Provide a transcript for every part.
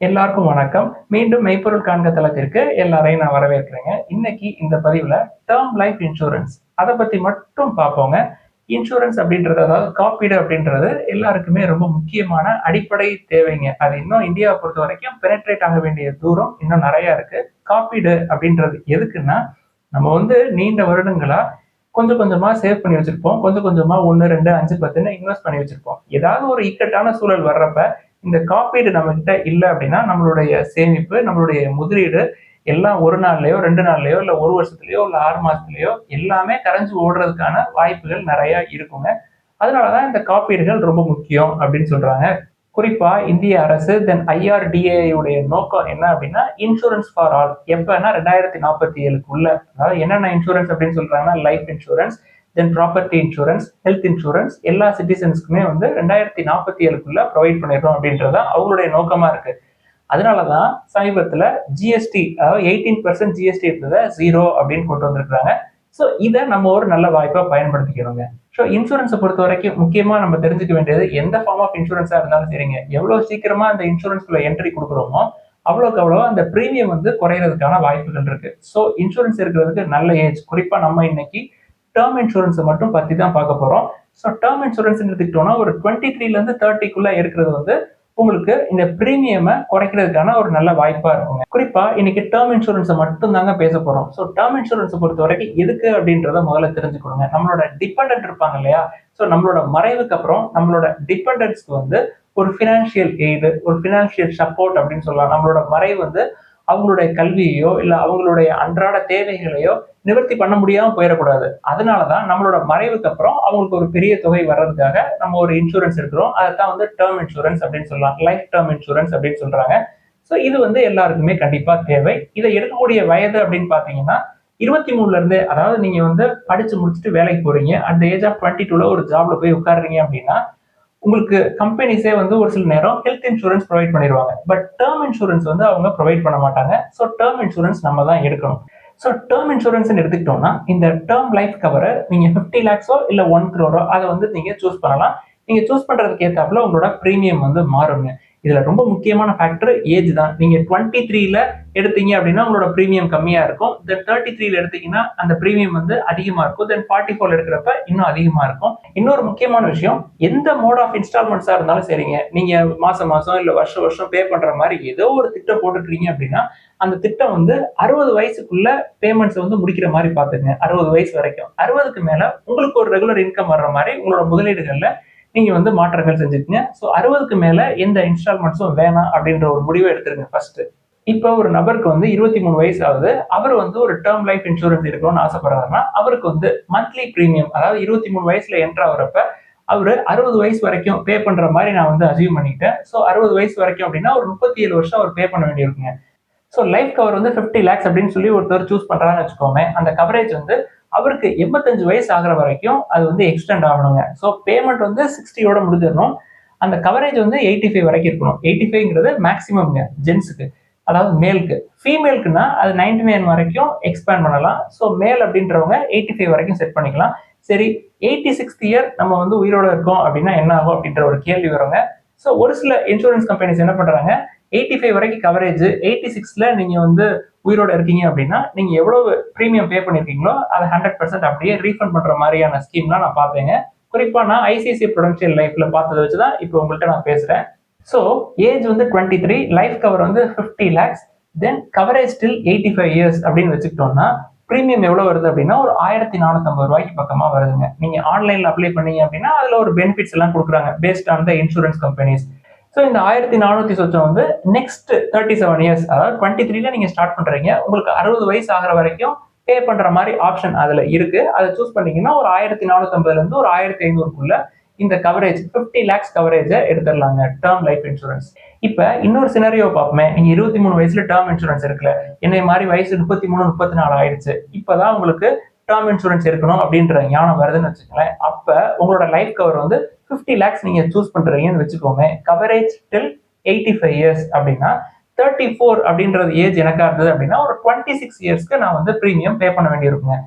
எல்லாருக்கும் வணக்கம். மீண்டும் மெய்ப்பொருள் காண்க தளத்திற்கு எல்லாரையும் நான் வரவேற்கிறேங்க. இன்னைக்கு இந்த பதிவுல டேர்ம் லைஃப் இன்சூரன்ஸ் அதை பத்தி மட்டும் பார்ப்போங்க. இன்சூரன்ஸ் அப்படின்றது, அதாவது காப்பீடு அப்படின்றது எல்லாருக்குமே ரொம்ப முக்கியமான அடிப்படை தேவைங்க. அது இன்னும் இந்தியாவை பொறுத்த வரைக்கும் பெனட்ரேட் ஆக வேண்டிய தூரம் இன்னும் நிறைய இருக்கு. காப்பீடு அப்படின்றது எதுக்குன்னா, நம்ம நீண்ட வருடங்களா கொஞ்சம் கொஞ்சமா சேவ் பண்ணி வச்சிருப்போம். கொஞ்சம் கொஞ்சமா 1, 2, 5, 10ன்னு இன்வெஸ்ட் பண்ணி வச்சிருப்போம். ஏதாவது ஒரு இக்கட்டான சூழல் வர்றப்ப இந்த காப்பீடு நம்ம கிட்ட இல்லை அப்படின்னா, நம்மளுடைய சேமிப்பு, நம்மளுடைய முதலீடு எல்லாம் ஒரு நாள்லயோ 2 நாள்லயோ இல்ல 1 வருஷத்துலயோ இல்ல 6 மாசத்துலயோ எல்லாமே கரைஞ்சு ஓடுறதுக்கான வாய்ப்புகள் நிறைய இருக்குங்க. அதனாலதான் இந்த காப்பீடுகள் ரொம்ப முக்கியம் அப்படின்னு சொல்றாங்க. குறிப்பா இந்திய அரசு IRDA உடைய நோக்கம் என்ன அப்படின்னா, இன்சூரன்ஸ் ஃபார் ஆல். எப்பன்னா 2047க்குள்ள, அதாவது என்னென்ன இன்சூரன்ஸ் அப்படின்னு சொல்றாங்கன்னா, life insurance, property insurance, health insurance எல்லா சிட்டிசன்ஸ்க்குமே 2047க்குள்ள ப்ரொவைட் பண்ணிடுறோம் அப்படின்றத அவங்களுடைய நோக்கமா இருக்கு. அதனாலதான் சமீபத்துல ஜிஎஸ்டி, அதாவது 18% ஜிஎஸ்டி இருந்ததை 0 அப்படின்னு கொண்டு வந்திருக்காங்க. ஸோ இதை நம்ம ஒரு நல்ல வாய்ப்பா பயன்படுத்திக்கணுங்க. ஸோ இன்சூரன்ஸை பொறுத்த வரைக்கும் முக்கியமா நம்ம தெரிஞ்சுக்க வேண்டியது, எந்த ஃபார்ம் ஆஃப் இன்சூரன்ஸா இருந்தாலும் சரிங்க, எவ்வளவு சீக்கிரமா அந்த இன்சூரன்ஸ்ல என்ட்ரி கொடுக்குறோமோ அவ்வளோக்கு அவ்வளோ அந்த பிரீமியம் குறையறதுக்கான வாய்ப்புகள் இருக்கு. ஸோ இன்சூரன்ஸ் இருக்கிறதுக்கு நல்ல ஏஜ். குறிப்பா நம்ம இன்னைக்கு டேர்ம் இன்சூரன்ஸை மட்டும் பத்தி தான் பார்க்க போறோம். ஸோ டேர்ம் இன்சூரன்ஸ் எடுத்துக்கிட்டோம்னா ஒரு 23ல இருந்து 30க்குள்ள இருக்கிறது உங்களுக்கு இந்த பிரீமியமை குறைக்கிறதுக்கான ஒரு நல்ல வாய்ப்பா இருக்குங்க. குறிப்பா இன்னைக்கு டேர்ம் இன்சூரன்ஸை மட்டும் தாங்க பேச போறோம். ஸோ டேர்ம் இன்சூரன்ஸை பொறுத்த வரைக்கும் எதுக்கு அப்படின்றத முதல்ல தெரிஞ்சுக்கணுங்க. நம்மளோட டிபெண்டன்ட் இருப்பாங்க இல்லையா, ஸோ நம்மளோட மறைவுக்கு அப்புறம் நம்மளோட டிபெண்டன்ஸ்க்கு ஒரு பினான்சியல் எய்டு, ஒரு பினான்சியல் சப்போர்ட் அப்படின்னு சொல்லலாம். நம்மளோட மறைவு அவங்களுடைய கல்வியையோ இல்ல அவங்களுடைய அன்றாட தேவைகளையோ நிவர்த்தி பண்ண முடியாம போயிடக்கூடாது. அதனாலதான் நம்மளோட மறைவுக்கு அப்புறம் அவங்களுக்கு ஒரு பெரிய தொகை வர்றதுக்காக நம்ம ஒரு இன்சூரன்ஸ் எடுக்கிறோம். அதைத்தான் டேர்ம் இன்சூரன்ஸ் அப்படின்னு சொல்லலாம், லைஃப் டேர்ம் இன்சூரன்ஸ் அப்படின்னு சொல்றாங்க. ஸோ இது எல்லாருக்குமே கண்டிப்பா தேவை. இதை எடுக்கக்கூடிய வயது அப்படின்னு பாத்தீங்கன்னா 23ல இருந்து, அதாவது நீங்க படிச்சு முடிச்சுட்டு வேலைக்கு போறீங்க, அந்த ஏஜ் ஆஃப் 22ல ஒரு ஜாப்ல போய் உட்காடுறீங்க அப்படின்னா, உங்களுக்கு கம்பெனிஸே ஒரு சில நேரம் ஹெல்த் இன்சூரன்ஸ் ப்ரொவைட் பண்ணிடுவாங்க. பட் டேர்ம் இன்சூரன்ஸ் அவங்க ப்ரொவைட் பண்ண மாட்டாங்க. ஸோ டேர்ம் இன்சூரன்ஸ் நம்ம தான் எடுக்கணும். ஸோ டேர்ம் இன்சூரன்ஸ் எடுத்துக்கிட்டோம்னா, இந்த டேர்ம் லைஃப் கவரை நீங்க 50 lakhs இல்ல 1 crore அதை நீங்க சூஸ் பண்ணலாம். நீங்க சூஸ் பண்றதுக்கு ஏத்தாப்புல உங்களோட பிரீமியம் மாறுங்க. இதுல ரொம்ப முக்கியமான ஃபேக்டர் ஏஜ் தான். நீங்க 23ல எடுத்தீங்க அப்படின்னா உங்களோட பிரீமியம் கம்மியா இருக்கும். 33ல எடுத்தீங்கன்னா அந்த பிரீமியம் அதிகமா இருக்கும். 44 எடுக்கிறப்ப இன்னும் அதிகமா இருக்கும். இன்னொரு முக்கியமான விஷயம், எந்த மோட் ஆஃப் இன்ஸ்டால்மெண்ட்ஸா இருந்தாலும் சரிங்க, நீங்க மாசம் மாசம் இல்ல வருஷம் வருஷம் பே பண்ற மாதிரி ஏதோ ஒரு திட்டம் போட்டுக்கிறீங்க அப்படின்னா, அந்த திட்டம் 60 வயசுக்குள்ள பேமெண்ட்ஸ் முடிக்கிற மாதிரி பாத்துங்க. 60 வயசு வரைக்கும். 60க்கு மேல உங்களுக்கு ஒரு ரெகுலர் இன்கம் வர்ற மாதிரி உங்களோட முதலீடுகள்ல நீங்க மாற்றங்கள் செஞ்சுக்கங்க. ஸோ 60க்கு மேல எந்த இன்ஸ்டால்மெண்ட்ஸும் வேணாம் அப்படின்ற ஒரு முடிவை எடுத்துருங்க ஃபர்ஸ்ட். இப்போ ஒரு நபருக்கு 23 வயசு ஆகுது. அவர் ஒரு டேர்ம் லைஃப் இன்சூரன்ஸ் எடுக்கணும்னு ஆசைப்படுறாருன்னா, அவருக்கு மந்த்லி பிரீமியம், அதாவது 23 வயசுல என்ட்ரு ஆகுறப்ப அவரு 60 வயசு வரைக்கும் பே பண்ற மாதிரி நான் அசீவ் பண்ணிட்டேன். ஸோ 60 வயசு வரைக்கும் அப்படின்னா ஒரு 37 வருஷம் அவர் பே பண்ண வேண்டியிருக்குங்க. ஸோ லைஃப் கவர் 50 lakhs அப்படின்னு சொல்லி ஒருத்தர் சூஸ் பண்றான்னு வச்சுக்கோமே, அந்த கவரேஜ் அவருக்கு 85 வயசு ஆகிற வரைக்கும் அது எக்ஸ்டெண்ட் ஆகணுங்க. ஸோ பேமெண்ட் 60யோட முடிஞ்சிடணும். அந்த கவரேஜ் 85 வரைக்கும் இருக்கணும். 85ங்கிறது மேக்சிமம்ங்க ஜென்ஸுக்கு, அதாவது மேலுக்கு. ஃபீமேலுக்குன்னா அது 99 வரைக்கும் எக்ஸ்பேண்ட் பண்ணலாம். ஸோ மேல் அப்படின்றவங்க 85 வரைக்கும் செட் பண்ணிக்கலாம். சரி, 86th இயர் நம்ம உயிரோட இருக்கோம் அப்படின்னா என்ன ஆகும் அப்படின்ற ஒரு கேள்வி வருங்க. ஸோ ஒரு சில இன்சூரன்ஸ் கம்பெனிஸ் என்ன பண்றாங்க, 85 வரைக்கும் கவரேஜ், 86ல நீங்க உயிரோட இருக்கீங்க அப்படின்னா நீங்க எவ்வளவு பிரீமியம் பே பண்ணிருக்கீங்களோ அதை 100% அப்படியே ரீஃபண்ட் பண்ற மாதிரியான ஸ்கீம்லாம் நான் பார்த்தேங்க. குறிப்பா நான் ஐசிஐசிஐ ப்ரூடென்ஷியல் லைஃப்ல பார்த்ததை வச்சுதான் இப்போ உங்கள்கிட்ட நான் பேசுறேன். So age 23, life cover 50 lakhs, coverage still 85 years அப்படின்னு வச்சுக்கிட்டோம்னா பிரீமியம் எவ்வளவு வருது அப்படின்னா ஒரு 1450 ரூபாய்க்கு பக்கமா வருதுங்க. நீங்க ஆன்லைன்ல அப்ளை பண்ணீங்க அப்படின்னா அதுல ஒரு பெனிஃபிட்ஸ் எல்லாம் கொடுக்குறாங்க based on the insurance companies. So இந்த 1400 சொச்சம் நெக்ஸ்ட் 37 years, அதாவது 23ல நீங்க ஸ்டார்ட் பண்றீங்க, உங்களுக்கு 60 வயசு ஆகிற வரைக்கும் பே பண்ற மாதிரி ஆப்ஷன் அதுல இருக்கு. அதை சூஸ் பண்ணீங்கன்னா ஒரு 1450ல இருந்து ஒரு 1500க்குள்ள இந்த கவரேஜ் 50 lakhs கவரேஜை எடுத்துடலாங்க, டேர்ம் லைஃப் இன்சூரன்ஸ். இப்ப இன்னொரு சினாரியோ பார்ப்போமே. நீங்க 23 வயசுல டேர்ம் இன்சூரன்ஸ் இருக்குல்ல, என்னை மாதிரி வயசு 33, 34 ஆயிடுச்சு, இப்பதான் உங்களுக்கு டேர்ம் இன்சூரன்ஸ் எடுக்கணும் அப்படின்ற ஞானம் வருதுன்னு வச்சுக்கோங்களேன். அப்ப உங்களோட லைஃப் கவர் 50 lakhs நீங்க சூஸ் பண்றீங்கன்னு வச்சுக்கோங்க. கவரேஜ் டில் 85 years அப்படின்னா 34 அப்படின்றது ஏஜ் எனக்கா இருந்தது அப்படின்னா ஒரு 26 இயர்ஸ்க்கு நான் பிரீமியம் பே பண்ண வேண்டியிருக்குங்க.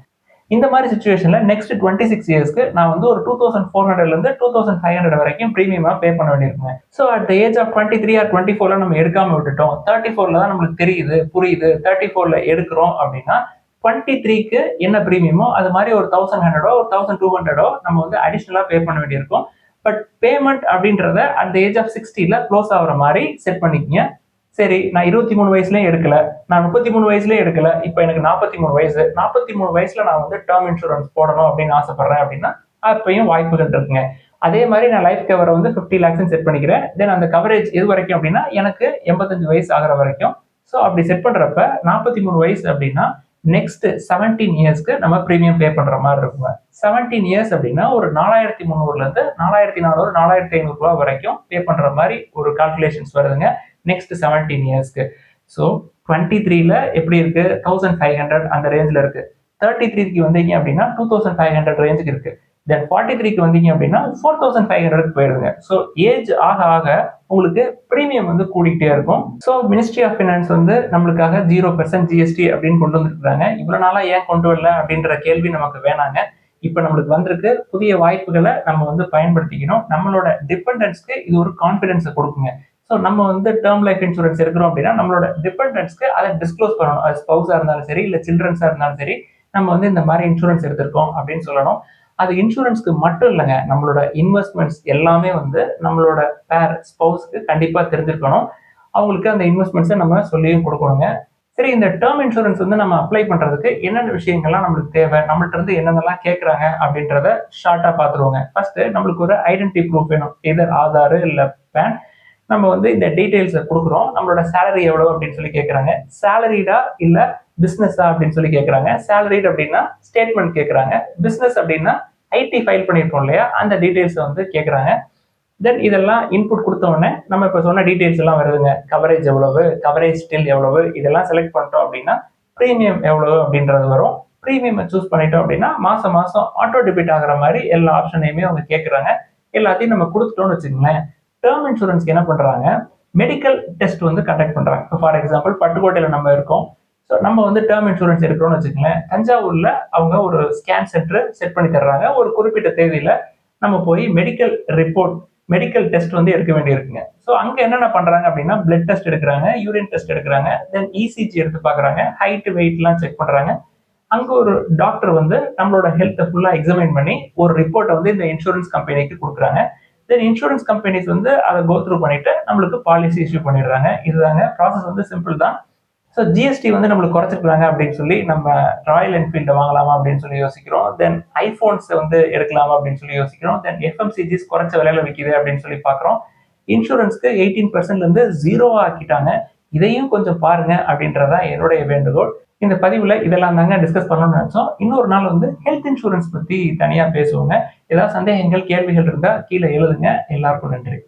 இந்த மாதிரி சுச்சுவேஷன்ல நெக்ஸ்ட் 26 இயர்ஸ்க்கு நான் வந்து ஒரு 2400 2500 வரைக்கும் பிரீமியமா பே பண்ண வேண்டியிருக்குங்க. So at the age of 23 or 24 நம்ம எடுக்காம விட்டுட்டோம், 34 தான் நம்மளுக்கு தெரியுது புரியுது, 34 எடுக்கிறோம் அப்படின்னா 23க்கு என்ன பிரீமியமோ அது மாதிரி ஒரு 1100 ஒரு 1200 நம்ம வந்து அடிஷனலா பே பண்ண வேண்டியிருக்கும். பட் பேமெண்ட் அப்படின்றத அட் த ஏஜ் ஆஃப் 60ல க்ளோஸ் ஆகுற மாதிரி செட் பண்ணிக்கங்க. சரி, நான் 23 வயசுலயும் எடுக்கல, நான் 33 வயசுலயும் எடுக்கல, இப்போ எனக்கு 43 வயசு, 43 வயசுல நான் வந்து டேர்ம் இன்சூரன்ஸ் போடணும் அப்படின்னு ஆசைப்படுறேன் அப்படின்னா அப்பயும் வாய்ப்புகள் இருக்குங்க. அதே மாதிரி நான் லைஃப் கவரை வந்து 50 lakhs செட் பண்ணிக்கிறேன். தென் அந்த கவரேஜ் எது வரைக்கும் அப்படின்னா எனக்கு 85 வயசு ஆகிற வரைக்கும். ஸோ அப்படி செட் பண்றப்ப 43 வயசு அப்படின்னா நெக்ஸ்ட் 17 இயர்ஸ்க்கு நம்ம பிரீமியம் பே பண்ற மாதிரி இருக்குங்க. 17 இயர்ஸ் அப்படின்னா ஒரு 4300 4400 4500 வரைக்கும் பே பண்ற மாதிரி ஒரு கால்குலேஷன்ஸ் வருதுங்க நெக்ஸ்ட் 17 இயர்ஸ்க்கு. ஸோ 23ல எப்படி இருக்கு, 1500 அந்த ரேஞ்சில் இருக்கு. 33க்கு வந்தீங்க அப்படின்னா 2500 ரேஞ்சுக்கு இருக்கு. தென் 43க்கு வந்தீங்க அப்படின்னா 4500க்கு போயிடுங்க. ஸோ ஏஜ் ஆக ஆக உங்களுக்கு பிரீமியம் வந்து கூடிக்கிட்டே இருக்கும். ஸோ மினிஸ்ட்ரி ஆஃப் ஃபினான்ஸ் வந்து நம்மளுக்காக 0% ஜிஎஸ்டி அப்படின்னு கொண்டு வந்துருக்காங்க. இவ்வளவு நாளா ஏன் கொண்டு வரல அப்படின்ற கேள்வி நமக்கு வேணாங்க. இப்ப நம்மளுக்கு வந்திருக்கு புதிய வாய்ப்புகளை நம்ம வந்து பயன்படுத்திக்கணும். நம்மளோட டிபெண்டன்ஸ்க்கு இது ஒரு கான்பிடன்ஸை கொடுக்குங்க. ஸோ நம்ம வந்து டேர்ம் லைஃப் இன்சூரன்ஸ் எடுக்கிறோம் அப்படின்னா நம்மளோட டிபெண்டன்ஸ்க்கு அதை டிஸ்க்ளோஸ் பண்ணணும். அது ஸ்பௌஸா இருந்தாலும் சரி இல்லை சில்ட்ரன்ஸா இருந்தாலும் சரி, நம்ம வந்து இந்த மாதிரி இன்சூரன்ஸ் எடுத்திருக்கோம் அப்படின்னு சொல்லணும். அது இன்சூரன்ஸ்க்கு மட்டும் இல்லைங்க, நம்மளோட இன்வெஸ்ட்மெண்ட்ஸ் எல்லாமே வந்து நம்மளோட பேர் ஸ்பௌஸ்க்கு கண்டிப்பா தெரிஞ்சிருக்கணும். அவங்களுக்கு அந்த இன்வெஸ்ட்மெண்ட்ஸை நம்ம சொல்லியும் கொடுக்கணுங்க. சரி, இந்த டேர்ம் இன்சூரன்ஸ் வந்து நம்ம அப்ளை பண்றதுக்கு என்னென்ன விஷயங்கள்லாம் நம்மளுக்கு தேவை, நம்மள்ட்ட இருந்து என்னென்னலாம் கேட்கறாங்க அப்படின்றத ஷார்ட்டா பார்த்துருவோங்க. ஃபர்ஸ்ட் நம்மளுக்கு ஒரு ஐடென்டிட்டி ப்ரூஃப் வேணும், எதர் ஆதார் இல்லை பேன். நம்ம வந்து இந்த டீடைல்ஸை கொடுக்குறோம். நம்மளோட சேலரி எவ்வளவு அப்படின்னு சொல்லி கேட்கறாங்க. சேலரிடா இல்ல பிசினஸா அப்படின்னு சொல்லி கேட்கறாங்க. சேலரிட் அப்படின்னா ஸ்டேட்மெண்ட் கேட்கறாங்க. பிசினஸ் அப்படின்னா ஐடி ஃபைல் பண்ணிருக்கோம் இல்லையா, அந்த டீடைல்ஸ் வந்து கேட்கறாங்க. தென் இதெல்லாம் இன்புட் கொடுத்த உடனே நம்ம இப்போ சொன்ன டீடைல்ஸ் எல்லாம் வருதுங்க. கவரேஜ் எவ்வளவு, கவரேஜ் ஸ்டில் எவ்வளவு, இதெல்லாம் செலக்ட் பண்ணிட்டோம் அப்படின்னா ப்ரீமியம் எவ்வளவு அப்படின்றது வரும். ப்ரீமியம் சூஸ் பண்ணிட்டோம் அப்படின்னா மாசம் மாசம் ஆட்டோ டெபிட் ஆகிற மாதிரி எல்லா ஆப்ஷனையுமே அவங்க கேட்கறாங்க. எல்லாத்தையும் நம்ம கொடுத்துட்டோம்னு வச்சுக்கோங்களேன். டேர்ம் இன்சூரன்ஸ்க்கு என்ன பண்றாங்க, மெடிக்கல் டெஸ்ட் வந்து கண்டக்ட் பண்றாங்க. ஃபார் எக்ஸாம்பிள் பட்டுக்கோட்டையில நம்ம இருக்கோம். ஸோ நம்ம வந்து டேர்ம் இன்சூரன்ஸ் எடுக்கிறோம்னு வச்சுக்கோங்களேன். தஞ்சாவூர்ல அவங்க ஒரு ஸ்கேன் சென்டர் செட் பண்ணி தர்றாங்க. ஒரு குறிப்பிட்ட தேதியில நம்ம போய் மெடிக்கல் ரிப்போர்ட், மெடிக்கல் டெஸ்ட் வந்து எடுக்க வேண்டியிருக்குங்க. ஸோ அங்க என்னென்ன பண்றாங்க அப்படின்னா பிளட் டெஸ்ட் எடுக்கிறாங்க, யூரின் டெஸ்ட் எடுக்கிறாங்க, தென் இசிஜி எடுத்து பாக்குறாங்க, ஹைட் வெயிட்லாம் செக் பண்றாங்க. அங்க ஒரு டாக்டர் வந்து நம்மளோட ஹெல்த்தை ஃபுல்லா எக்ஸாமின் பண்ணி ஒரு ரிப்போர்ட்டை வந்து இந்த இன்சூரன்ஸ் கம்பெனிக்கு கொடுக்குறாங்க. தென் இன்சூரன்ஸ் கம்பெனிஸ் வந்து அதை கோ த்ரூ பண்ணிட்டு நம்மளுக்கு பாலிசி இஷ்யூ பண்ணிடுறாங்க. இதுதாங்க ப்ராசஸ், வந்து சிம்பிள் தான். ஸோ ஜிஎஸ்டி வந்து நம்மளுக்கு குறைச்சிருக்காங்க அப்படின்னு சொல்லி நம்ம ராயல் என்ஃபீல்டை வாங்கலாமா அப்படின்னு சொல்லி யோசிக்கிறோம். தென் ஐபோன்ஸ் வந்து எடுக்கலாமா அப்படின்னு சொல்லி யோசிக்கிறோம். தென் எஃப்எம்சிஜிஸ் குறைச்ச விலையில விற்கிது அப்படின்னு சொல்லி பார்க்குறோம். இன்சூரன்ஸ்க்கு 18% 0 ஆக்கிட்டாங்க. இதையும் கொஞ்சம் பாருங்க அப்படின்றதான் என்னுடைய வேண்டுகோள். இந்த பதிவுல இதெல்லாம் தாங்க டிஸ்கஸ் பண்ணணும்னு நினைச்சோம். இன்னொரு நாள் வந்து ஹெல்த் இன்சூரன்ஸ் பத்தி தனியா பேசுவோங்க. ஏதாவது சந்தேகங்கள் கேள்விகள் இருந்தா கீழே எழுதுங்க. எல்லாருக்கும் நன்றி.